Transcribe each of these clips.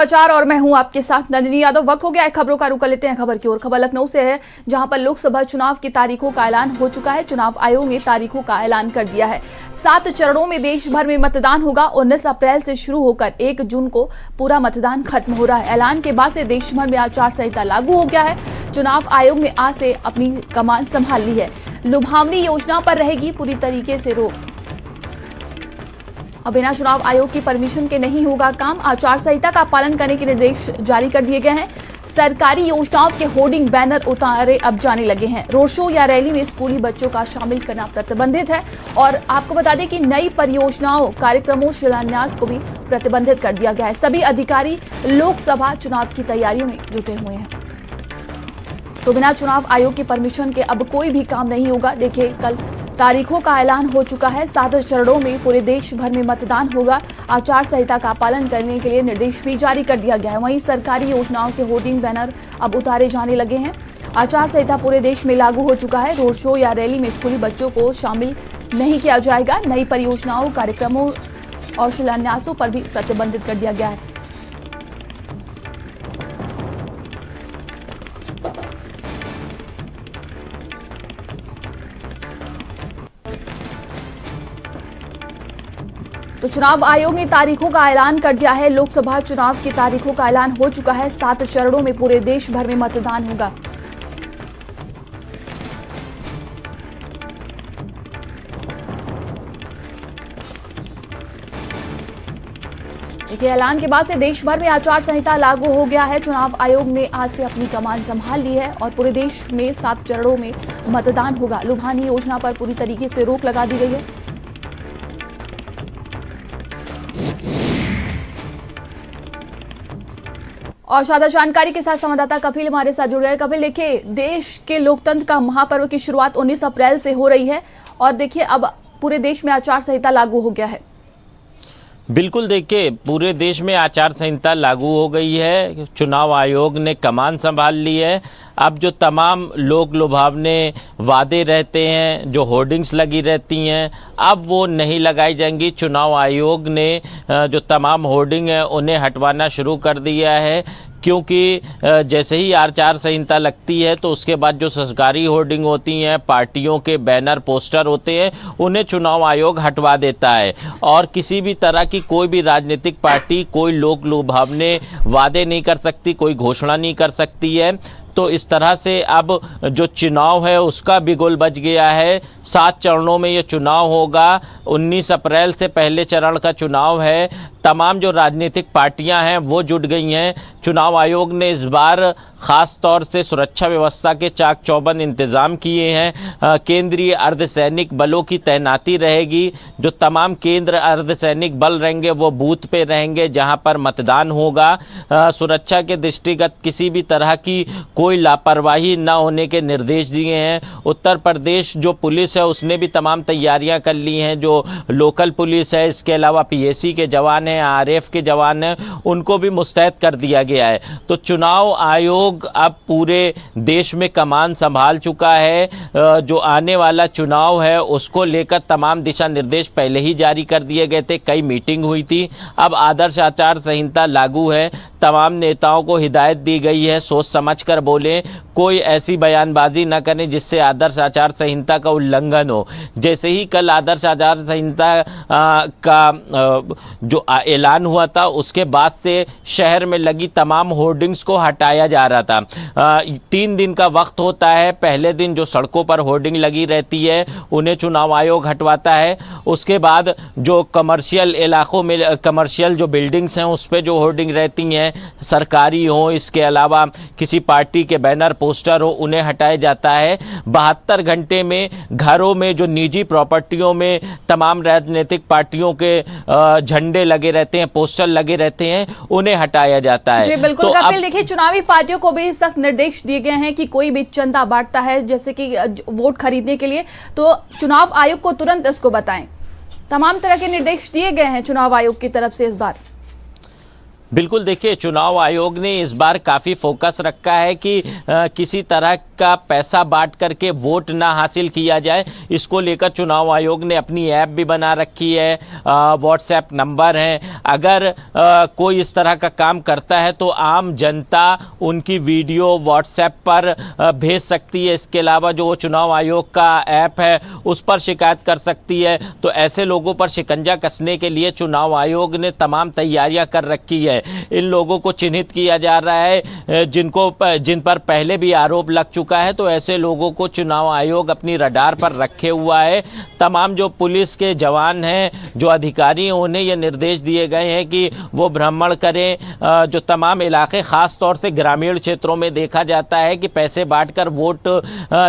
समाचार और मैं हूं आपके साथ नंदिनी यादव। वक्त हो गया है खबरों का रुख कर लेते हैं खबर की ओर। खबर लखनऊ से है, जहां पर लोकसभा चुनाव की तारीखों का ऐलान हो चुका है। चुनाव आयोग ने तारीखों का ऐलान कर दिया है। 7 चरणों में देश भर में मतदान होगा। 19 अप्रैल से शुरू होकर 1 जून को पूरा मतदान खत्म हो रहा है। ऐलान के बाद से देश भर में आचार संहिता लागू हो गया है। चुनाव आयोग ने आज से अपनी कमान संभाल ली है। लुभावनी योजना पर रहेगी पूरी तरीके से रोक। अब बिना चुनाव आयोग की परमिशन के नहीं होगा काम। आचार संहिता का पालन करने के निर्देश जारी कर दिए गए हैं। सरकारी योजनाओं के होर्डिंग बैनर उतारे अब जाने लगे हैं। रोड शो या रैली में स्कूली बच्चों का शामिल करना प्रतिबंधित है। और आपको बता दें कि नई परियोजनाओं, कार्यक्रमों, शिलान्यास को भी प्रतिबंधित कर दिया गया है। सभी अधिकारी लोकसभा चुनाव की तैयारियों में जुटे हुए हैं। तो बिना चुनाव आयोग की परमिशन के अब कोई भी काम नहीं होगा। देखिए, कल तारीखों का ऐलान हो चुका है। 7 चरणों में पूरे देश भर में मतदान होगा। आचार संहिता का पालन करने के लिए निर्देश भी जारी कर दिया गया है। वहीं सरकारी योजनाओं के होर्डिंग बैनर अब उतारे जाने लगे हैं। आचार संहिता पूरे देश में लागू हो चुका है। रोड शो या रैली में स्कूली बच्चों को शामिल नहीं किया जाएगा। नई परियोजनाओं, कार्यक्रमों और शिलान्यासों पर भी प्रतिबंधित कर दिया गया है। तो चुनाव आयोग ने तारीखों का ऐलान कर दिया है। लोकसभा चुनाव की तारीखों का ऐलान हो चुका है। 7 चरणों में पूरे देश भर में मतदान होगा। देखिए, ऐलान के बाद से देश भर में आचार संहिता लागू हो गया है। चुनाव आयोग ने आज से अपनी कमान संभाल ली है और पूरे देश में 7 चरणों में मतदान होगा। लुभावनी योजना पर पूरी तरीके से रोक लगा दी गई है। और ज्यादा जानकारी के साथ संवाददाता कपिल हमारे साथ जुड़ गए। कपिल, देखिए, देश के लोकतंत्र का महापर्व की शुरुआत 19 अप्रैल से हो रही है और देखिए अब पूरे देश में आचार संहिता लागू हो गया है। बिल्कुल, देखिए, पूरे देश में आचार संहिता लागू हो गई है। चुनाव आयोग ने कमान संभाल ली है। अब जो तमाम लोक लुभावने वादे रहते हैं, जो होर्डिंग्स लगी रहती हैं, अब वो नहीं लगाई जाएंगी। चुनाव आयोग ने जो तमाम होर्डिंग है उन्हें हटवाना शुरू कर दिया है, क्योंकि जैसे ही आचार संहिता लगती है तो उसके बाद जो सरकारी होर्डिंग होती हैं, पार्टियों के बैनर पोस्टर होते हैं, उन्हें चुनाव आयोग हटवा देता है। और किसी भी तरह की कोई भी राजनीतिक पार्टी कोई लोक लुभावने वादे नहीं कर सकती, कोई घोषणा नहीं कर सकती है। तो इस तरह से अब जो चुनाव है उसका बिगुल बज गया है। 7 चरणों में ये चुनाव होगा। 19 अप्रैल से पहले चरण का चुनाव है। तमाम जो राजनीतिक पार्टियां हैं वो जुट गई हैं। चुनाव आयोग ने इस बार ख़ास तौर से सुरक्षा व्यवस्था के चाक चौबंद इंतज़ाम किए हैं। केंद्रीय अर्धसैनिक बलों की तैनाती रहेगी। जो तमाम केंद्र अर्धसैनिक बल रहेंगे वो बूथ पे रहेंगे जहां पर मतदान होगा। सुरक्षा के दृष्टिगत किसी भी तरह की कोई लापरवाही न होने के निर्देश दिए हैं। उत्तर प्रदेश जो पुलिस है उसने भी तमाम तैयारियां कर ली हैं। जो लोकल पुलिस है, इसके अलावा पीएसी के जवान हैं, आरएफ के जवान हैं, उनको भी मुस्तैद कर दिया गया है। तो चुनाव आयोग अब पूरे देश में कमान संभाल चुका है। जो आने वाला चुनाव है उसको लेकर तमाम दिशा निर्देश पहले ही जारी कर दिए गए थे। कई मीटिंग हुई थी। अब आदर्श आचार संहिता लागू है। तमाम नेताओं को हिदायत दी गई है, सोच समझ कर बोलें, कोई ऐसी बयानबाजी न करें जिससे आदर्श आचार संहिता का उल्लंघन हो। जैसे ही कल आदर्श आचार संहिता का जो ऐलान हुआ था उसके बाद से शहर में लगी तमाम होर्डिंग्स को हटाया जा रहा था। 3 दिन का वक्त होता है। पहले दिन जो सड़कों पर होर्डिंग लगी रहती है उन्हें चुनाव आयोग हटवाता है। उसके बाद जो कमर्शियल इलाकों में, कमर्शियल जो बिल्डिंग्स हैं उस पर जो होर्डिंग रहती हैं, सरकारी हो, इसके अलावा किसी पार्टी के बैनर पोस्टर हो, उन्हें हटाया जाता है। 72 घंटे में घरों में, जो निजी प्रॉपर्टियों में तमाम राजनीतिक पार्टियों के झंडे लगे रहते हैं, पोस्टर लगे रहते हैं, उन्हें हटाया जाता है। जी बिल्कुल। तो कपिल, देखिए, चुनावी पार्टियों को भी सख्त निर्देश दिए गए हैं कि कोई भी चंदा बांटता है जैसे कि वोट खरीदने के लिए, तो चुनाव आयोग को तुरंत इसको बताएं। तमाम तरह के निर्देश दिए गए हैं चुनाव आयोग की तरफ से इस बार। बिल्कुल, देखिए चुनाव आयोग ने इस बार काफ़ी फोकस रखा है कि किसी तरह का पैसा बांट करके वोट ना हासिल किया जाए। इसको लेकर चुनाव आयोग ने अपनी ऐप भी बना रखी है, व्हाट्सएप नंबर है। अगर कोई इस तरह का काम करता है तो आम जनता उनकी वीडियो व्हाट्सएप पर भेज सकती है। इसके अलावा जो चुनाव आयोग का ऐप है उस पर शिकायत कर सकती है। तो ऐसे लोगों पर शिकंजा कसने के लिए चुनाव आयोग ने तमाम तैयारियां कर रखी है। इन लोगों को चिन्हित किया जा रहा है जिन पर पहले भी आरोप लग चुका है। तो ऐसे लोगों को चुनाव आयोग अपनी रडार पर रखे हुआ है। तमाम जो पुलिस के जवान हैं, जो अधिकारी हैं, उन्हें ये निर्देश दिए गए हैं कि वो भ्रमण करें। जो तमाम इलाके ख़ास तौर से ग्रामीण क्षेत्रों में देखा जाता है कि पैसे बांटकर वोट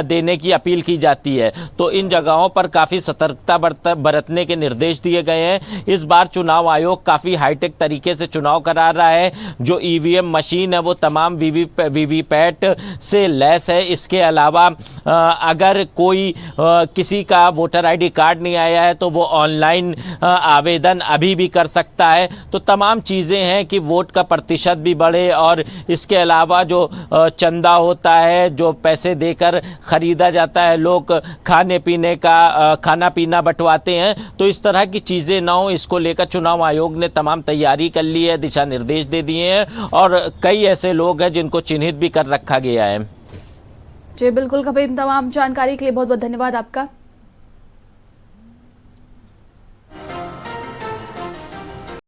देने की अपील की जाती है। तो इन जगहों पर काफ़ी सतर्कता बरतने के निर्देश दिए गए हैं। इस बार चुनाव आयोग काफ़ी हाईटेक तरीके से चुनाव करा रहा है। जो ईवीएम मशीन है वो तमाम वीवीपैट से लैस है। इसके अलावा अगर कोई किसी का वोटर आईडी कार्ड नहीं आया है तो वो ऑनलाइन आवेदन अभी भी कर सकता है। तो तमाम चीज़ें हैं कि वोट का प्रतिशत भी बढ़े और इसके अलावा जो चंदा होता है, जो पैसे देकर ख़रीदा जाता है, लोग खाना पीना बंटवाते हैं, तो इस तरह की चीज़ें ना हो, इसको लेकर चुनाव आयोग ने तमाम तैयारी कर ली है, दिशा निर्देश दे दिए हैं और कई ऐसे लोग हैं जिनको चिन्हित भी कर रखा गया है। जी बिल्कुल कबीर, तमाम जानकारी के लिए बहुत बहुत धन्यवाद आपका।